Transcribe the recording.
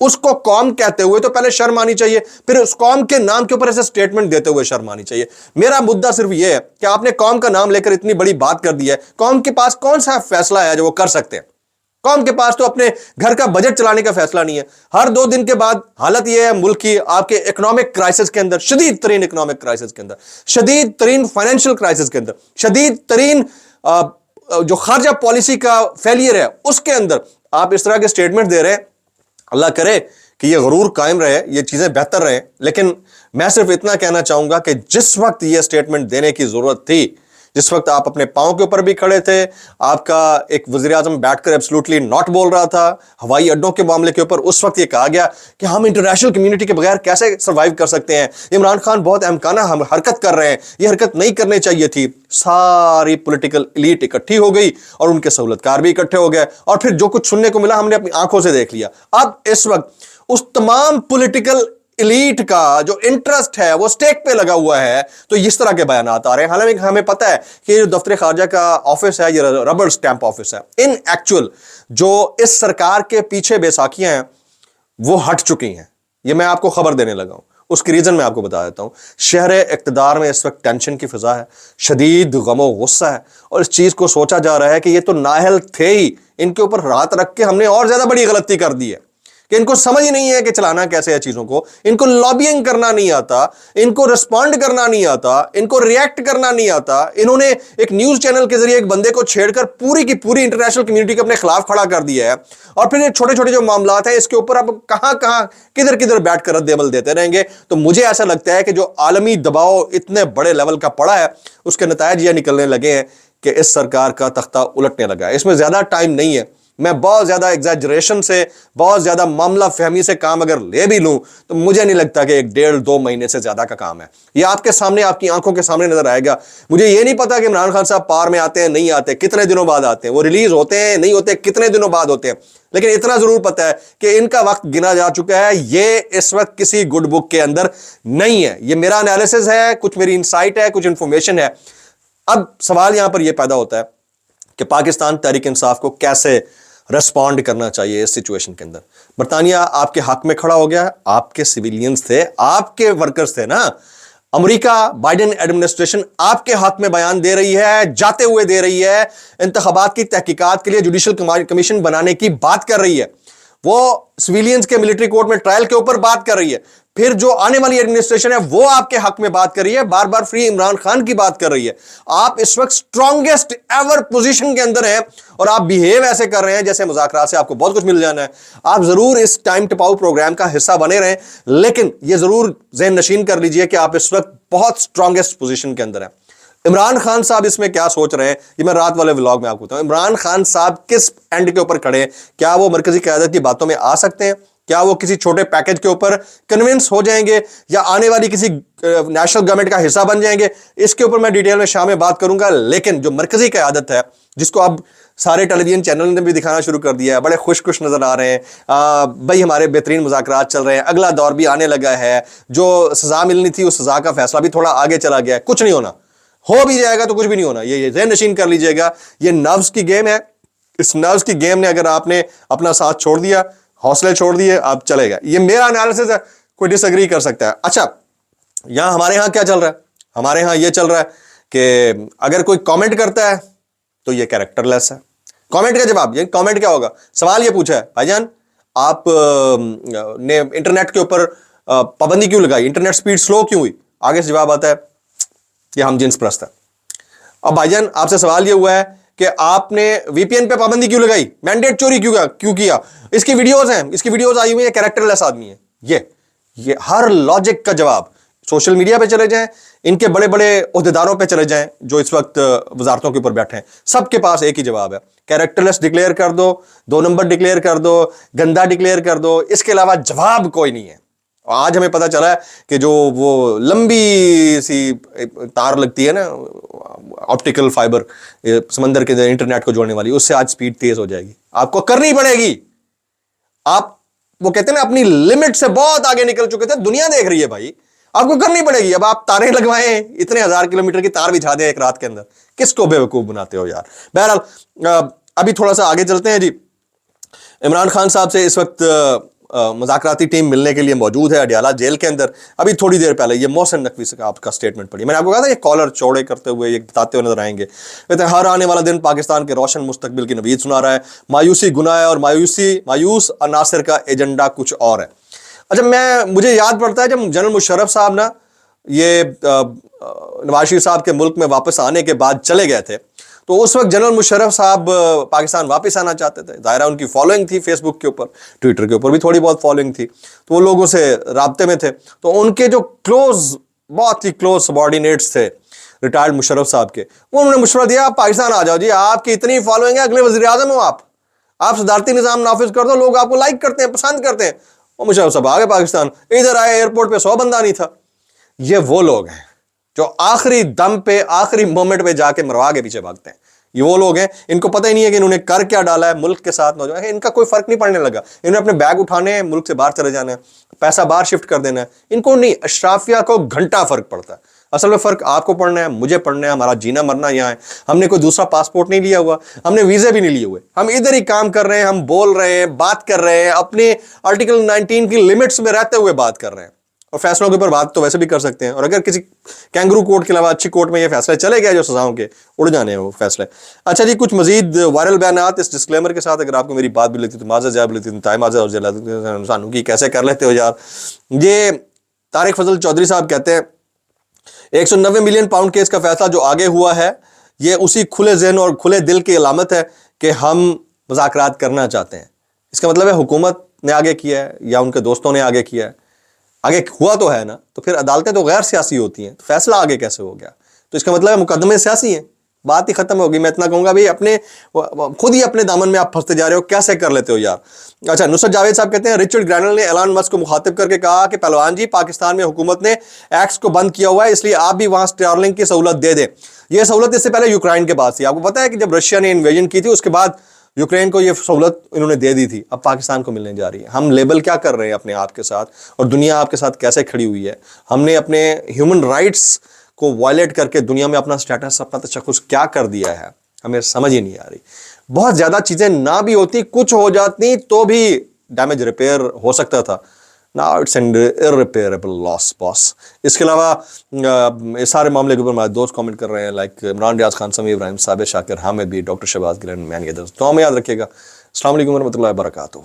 اس کو قوم کہتے ہوئے تو پہلے شرم آنی چاہیے, پھر اس قوم کے نام کے اوپر ایسے سٹیٹمنٹ دیتے ہوئے شرم آنی چاہیے. میرا مدعا صرف یہ ہے کہ آپ نے قوم کا نام لے کر اتنی بڑی بات کر دی ہے, قوم کے پاس کون سا فیصلہ ہے جو وہ کر سکتے ہیں؟ قوم کے پاس تو اپنے گھر کا بجٹ چلانے کا فیصلہ نہیں ہے. ہر 2 دن کے بعد حالت یہ ہے ملک کی, آپ کے اکنامک کرائسس کے اندر, شدید ترین اکنامک کرائسس کے اندر, شدید ترین فائنینشل کرائسس کے اندر, شدید ترین جو خارجہ پالیسی کا فیلئر ہے اس کے اندر آپ اس طرح کے سٹیٹمنٹ دے رہے ہیں. اللہ کرے کہ یہ غرور قائم رہے, یہ چیزیں بہتر رہیں, لیکن میں صرف اتنا کہنا چاہوں گا کہ جس وقت یہ سٹیٹمنٹ دینے کی ضرورت تھی, جس وقت آپ اپنے پاؤں کے اوپر بھی کھڑے تھے, آپ کا ایک وزیر اعظم بیٹھ کر ایبسلوٹلی ناٹ بول رہا تھا ہوائی اڈوں کے معاملے کے اوپر, اس وقت یہ کہا گیا کہ ہم انٹرنیشنل کمیونٹی کے بغیر کیسے سروائیو کر سکتے ہیں, عمران خان بہت احمقانہ ہم حرکت کر رہے ہیں, یہ حرکت نہیں کرنی چاہیے تھی. ساری پولیٹیکل ایلیٹ اکٹھی ہو گئی اور ان کے سہولت کار بھی اکٹھے ہو گئے, اور پھر جو کچھ سننے کو ملا ہم نے اپنی آنکھوں سے دیکھ لیا. اب اس وقت اس تمام پولیٹیکل ایلیٹ کا جو انٹرسٹ ہے وہ سٹیک پہ لگا ہوا ہے, تو اس طرح کے بیانات آ رہے ہیں. حالانکہ ہمیں پتہ ہے کہ جو دفتر خارجہ کا آفس ہے یہ ربڑ سٹیمپ آفس ہے. ان ایکچوئل جو اس سرکار کے پیچھے بیساکھیاں ہیں وہ ہٹ چکی ہیں. یہ میں آپ کو خبر دینے لگا ہوں, اس کی ریزن میں آپ کو بتا دیتا ہوں. شہر اقتدار میں اس وقت ٹینشن کی فضا ہے, شدید غم و غصہ ہے, اور اس چیز کو سوچا جا رہا ہے کہ یہ تو نااہل تھے ہی, ان کے اوپر رات رکھ کے ہم نے اور زیادہ بڑی غلطی کر دی ہے کہ ان کو سمجھ نہیں ہے کہ چلانا کیسے ہے چیزوں کو, ان کو لابینگ کرنا نہیں آتا, ان کو رسپونڈ کرنا نہیں آتا, ان کو ریئیکٹ کرنا نہیں آتا. انہوں نے ایک نیوز چینل کے ذریعے ایک بندے کو چھیڑ کر پوری کی پوری انٹرنیشنل کمیونٹی کو اپنے خلاف کھڑا کر دیا ہے, اور پھر یہ چھوٹے چھوٹے جو معاملات ہیں اس کے اوپر اب کہاں کہاں کدھر کدھر بیٹھ کر رد عمل دیتے رہیں گے. تو مجھے ایسا لگتا ہے کہ جو عالمی دباؤ اتنے بڑے لیول کا پڑا ہے اس کے نتائج یہ نکلنے لگے ہیں کہ اس سرکار کا تختہ الٹنے لگا ہے. اس میں زیادہ ٹائم نہیں ہے, میں بہت زیادہ ایگزیجریشن سے, بہت زیادہ معاملہ فہمی سے کام اگر لے بھی لوں تو مجھے نہیں لگتا کہ 1.5-2 مہینے سے زیادہ کا کام ہے. یہ آپ کے سامنے, آپ کی آنکھوں کے سامنے نظر آئے گا. مجھے یہ نہیں پتا کہ عمران خان صاحب پار میں آتے ہیں نہیں آتے, کتنے دنوں بعد آتے ہیں, وہ ریلیز ہوتے ہیں نہیں ہوتے, کتنے دنوں بعد ہوتے ہیں, لیکن اتنا ضرور پتا ہے کہ ان کا وقت گنا جا چکا ہے. یہ اس وقت کسی گڈ بک کے اندر نہیں ہے. یہ میرا انالیسس ہے, کچھ میری انسائٹ ہے, کچھ انفارمیشن ہے. اب سوال یہاں پر یہ پیدا ہوتا ہے کہ پاکستان تحریک انصاف کو کیسے ریسپونڈ کرنا چاہیے اس سچویشن کے اندر. برطانیہ آپ کے حق میں کھڑا ہو گیا, آپ کے سویلینز تھے, آپ کے ورکرز تھے نا. امریکہ بائیڈن ایڈمنسٹریشن آپ کے حق میں بیان دے رہی ہے, جاتے ہوئے دے رہی ہے, انتخابات کی تحقیقات کے لیے جوڈیشل کمیشن بنانے کی بات کر رہی ہے, وہ سویلینز کے ملٹری کورٹ میں ٹرائل کے اوپر بات کر رہی ہے. پھر جو آنے والی ایڈمنسٹریشن ہے وہ آپ کے حق میں بات کر رہی ہے, بار بار فری عمران خان کی بات کر رہی ہے. آپ اس وقت سٹرونگسٹ ایور پوزیشن کے اندر ہیں اور آپ بیہیو ایسے کر رہے ہیں جیسے مذاکرات سے آپ کو بہت کچھ مل جانا ہے. آپ ضرور اس ٹائم ٹپاؤ پروگرام کا حصہ بنے رہیں, لیکن یہ ضرور ذہن نشین کر لیجئے کہ آپ اس وقت بہت سٹرونگسٹ پوزیشن کے اندر ہیں. عمران خان صاحب اس میں کیا سوچ رہے ہیں یہ میں رات والے ولاگ میں آپ کو بتاؤں. عمران خان صاحب کس اینڈ کے اوپر کھڑے ہیں؟ کیا وہ مرکزی قیادت کی باتوں میں آ سکتے ہیں؟ کیا وہ کسی چھوٹے پیکج کے اوپر کنونس ہو جائیں گے یا آنے والی کسی نیشنل گورنمنٹ کا حصہ بن جائیں گے؟ اس کے اوپر میں ڈیٹیل میں شام میں بات کروں گا. لیکن جو مرکزی قیادت ہے جس کو اب سارے ٹیلی ویژن چینل نے بھی دکھانا شروع کر دیا ہے, بڑے خوش نظر آ رہے ہیں, بھائی ہمارے بہترین مذاکرات چل رہے ہیں, اگلا دور بھی آنے لگا ہے, جو سزا ملنی تھی اس سزا کا فیصلہ بھی تھوڑا آگے چلا گیا ہے. کچھ نہیں ہونا, ہو بھی جائے گا تو کچھ بھی نہیں ہونا. یہ ذہن نشین کر لیجئے گا, یہ نروز کی گیم ہے. اس نروز کی گیم نے اگر آپ نے اپنا ساتھ چھوڑ دیا, حوصلے چھوڑ دیے, آپ چلے گا. یہ میرا انالیسس ہے, کوئی ڈس ایگری کر سکتا ہے. اچھا یہاں ہمارے ہاں کیا چل رہا ہے؟ ہمارے ہاں یہ چل رہا ہے کہ اگر کوئی کامنٹ کرتا ہے تو یہ کیریکٹر لیس ہے. کامنٹ کا جواب, یہ کامنٹ کیا ہوگا؟ سوال یہ پوچھا ہے بھائی جان آپ نے انٹرنیٹ کے اوپر پابندی کیوں لگائی, انٹرنیٹ سپیڈ سلو کیوں ہوئی؟ آگے سے جواب آتا ہے کہ ہم جنس پرست ہیں. اب بھائی جان آپ سے سوال یہ ہوا ہے کہ آپ نے وی پی این پہ پابندی کیوں لگائی, مینڈیٹ چوری کیوں کیا؟ اس کی ویڈیوز ہیں, اس کی ویڈیوز آئی ہوئی ہیں, کیریکٹر لیس آدمی ہے. یہ ہر لاجک کا جواب. سوشل میڈیا پہ چلے جائیں, ان کے بڑے بڑے عہدیداروں پہ چلے جائیں جو اس وقت وزارتوں کے اوپر بیٹھے ہیں, سب کے پاس ایک ہی جواب ہے, کیریکٹر لیس ڈکلیئر کر دو, 2 نمبر ڈکلیئر کر دو, گندا ڈکلیئر کر دو, اس کے علاوہ جواب کوئی نہیں ہے. آج ہمیں پتہ چلا ہے کہ جو وہ لمبی سی تار لگتی ہے نا, آپٹیکل فائبر, سمندر کے انٹرنیٹ کو جوڑنے والی, اس سے آج سپیڈ تیز ہو جائے گی. آپ کو کرنی پڑے گی. آپ وہ کہتے ہیں نا اپنی لمٹ سے بہت آگے نکل چکے تھے, دنیا دیکھ رہی ہے بھائی, آپ کو کرنی پڑے گی. اب آپ تاریں لگوائیں, اتنے 1000 کلومیٹر کی تار بچھا دیں ایک رات کے اندر, کس کو بے وقوف بناتے ہو یار. بہرحال ابھی تھوڑا سا آگے چلتے ہیں جی. عمران خان صاحب سے اس وقت مذاکراتی ٹیم ملنے کے لیے موجود ہے اڈیالہ جیل کے اندر. ابھی تھوڑی دیر پہلے یہ محسن نقوی سے آپ کا سٹیٹمنٹ پڑھی, میں نے آپ کو کہا تھا یہ کالر چوڑے کرتے ہوئے یہ بتاتے ہوئے نظر آئیں گے. کہتے ہیں ہر آنے والا دن پاکستان کے روشن مستقبل کی نوید سنا رہا ہے, مایوسی گناہ ہے اور مایوس عناصر کا ایجنڈا کچھ اور ہے. اچھا مجھے یاد پڑتا ہے جب جنرل مشرف صاحب نا یہ نواز شریف صاحب کے ملک میں واپس آنے کے بعد چلے گئے تھے, تو اس وقت جنرل مشرف صاحب پاکستان واپس آنا چاہتے تھے. ظاہرہ ان کی فالوئنگ تھی فیس بک کے اوپر, ٹویٹر کے اوپر بھی تھوڑی بہت فالوئنگ تھی, تو وہ لوگوں سے رابطے میں تھے. تو ان کے جو بہت ہی کلوز سبارڈینیٹس تھے ریٹائرڈ مشرف صاحب کے, وہ انہوں نے مشورہ دیا آپ پاکستان آ جاؤ جی, آپ کی اتنی فالوئنگ ہے, اگلے وزیر اعظم ہو آپ صدارتی نظام نافذ کر دو, لوگ آپ کو لائک کرتے ہیں, پسند کرتے ہیں. وہ مشرف صاحب آگے پاکستان, ادھر آئے ایئرپورٹ پہ 100 بندہ نہیں تھا. یہ وہ لوگ ہیں جو آخری دم پہ آخری مومنٹ پہ جا کے مروا کے پیچھے بھاگتے ہیں. یہ وہ لوگ ہیں ان کو پتہ ہی نہیں ہے کہ انہوں نے کر کیا ڈالا ہے ملک کے ساتھ. نوجوان ان کا کوئی فرق نہیں پڑنے لگا, انہوں نے اپنے بیگ اٹھانے ہیں, ملک سے باہر چلے جانا ہے, پیسہ باہر شفٹ کر دینا ہے. ان کو نہیں, اشرافیہ کو گھنٹہ فرق پڑتا ہے. اصل میں فرق آپ کو پڑنا ہے, مجھے پڑنا ہے, ہمارا جینا مرنا یہاں ہے. ہم نے کوئی دوسرا پاسپورٹ نہیں لیا ہوا, ہم نے ویزے بھی نہیں لیے ہوئے, ہم ادھر ہی کام کر رہے ہیں, ہم بول رہے ہیں, بات کر رہے ہیں, اپنے آرٹیکل 19 کی لمٹس میں رہتے ہوئے بات کر رہے ہیں. اور فیصلوں کے اوپر بات تو ویسے بھی کر سکتے ہیں, اور اگر کسی کینگرو کورٹ کے علاوہ اچھی کورٹ میں یہ فیصلے چلے گئے جو سزاؤں کے, اڑ جانے ہیں وہ فیصلے. اچھا جی, کچھ مزید وائرل بیانات اس ڈسکلیمر کے ساتھ, اگر آپ کو میری بات بھی لگتی تو معذرت جاب لیتی تھی, سانو کی کیسے کر لیتے ہو یار. یہ طارق فضل چودھری صاحب کہتے ہیں 190 ملین پاؤنڈ کیس کا فیصلہ جو آگے ہوا ہے یہ اسی کھلے ذہن اور کھلے دل کی علامت ہے کہ ہم مذاکرات کرنا چاہتے ہیں. اس کا مطلب ہے حکومت نے آگے کیا ہے یا ان کے دوستوں نے آگے کیا ہے, آگے ہوا تو ہے نا, تو پھر عدالتیں تو غیر سیاسی ہوتی ہیں, تو فیصلہ آگے کیسے ہو گیا؟ تو اس کا مطلب ہے مقدمے سیاسی ہیں, بات ہی ختم ہوگی. میں اتنا کہوں گا بھائی خود ہی اپنے دامن میں آپ پھنستے جا رہے ہو, کیسے کر لیتے ہو یار. اچھا, نصرت جاوید صاحب کہتے ہیں رچرڈ گرینل نے ایلان مسک کو مخاطب کر کے کہا کہ پہلوان جی پاکستان میں حکومت نے ایکس کو بند کیا ہوا ہے, اس لیے آپ بھی وہاں سٹارلنک کی سہولت دے دیں. یہ سہولت اس سے پہلے یوکرائن کے بعد تھی. آپ کو پتا ہے کہ جب رشیا نے انویژن کی تھی اس کے بعد یوکرین کو یہ سہولت انہوں نے دے دی تھی, اب پاکستان کو ملنے جا رہی ہے. ہم لیبل کیا کر رہے ہیں اپنے آپ کے ساتھ, اور دنیا آپ کے ساتھ کیسے کھڑی ہوئی ہے. ہم نے اپنے ہیومن رائٹس کو وائلیٹ کر کے دنیا میں اپنا سٹیٹس, اپنا تشخص کیا کر دیا ہے, ہمیں سمجھ ہی نہیں آ رہی. بہت زیادہ چیزیں نہ بھی ہوتی, کچھ ہو جاتی تو بھی ڈیمیج ریپیئر ہو سکتا تھا. Now it's an irreparable loss, boss. اس کے علاوہ اس سارے معاملے کے اوپر ہمارے دوست کامنٹ کر رہے ہیں, لائک عمران ریاض خان, سمیع ابراہیم, ثابت شاکر, حامد بھی, ڈاکٹر شہباز گلن, مین. یہ تو ہمیں یاد رکھیے گا. السلام علیکم ورحمۃ اللہ وبرکاتہ.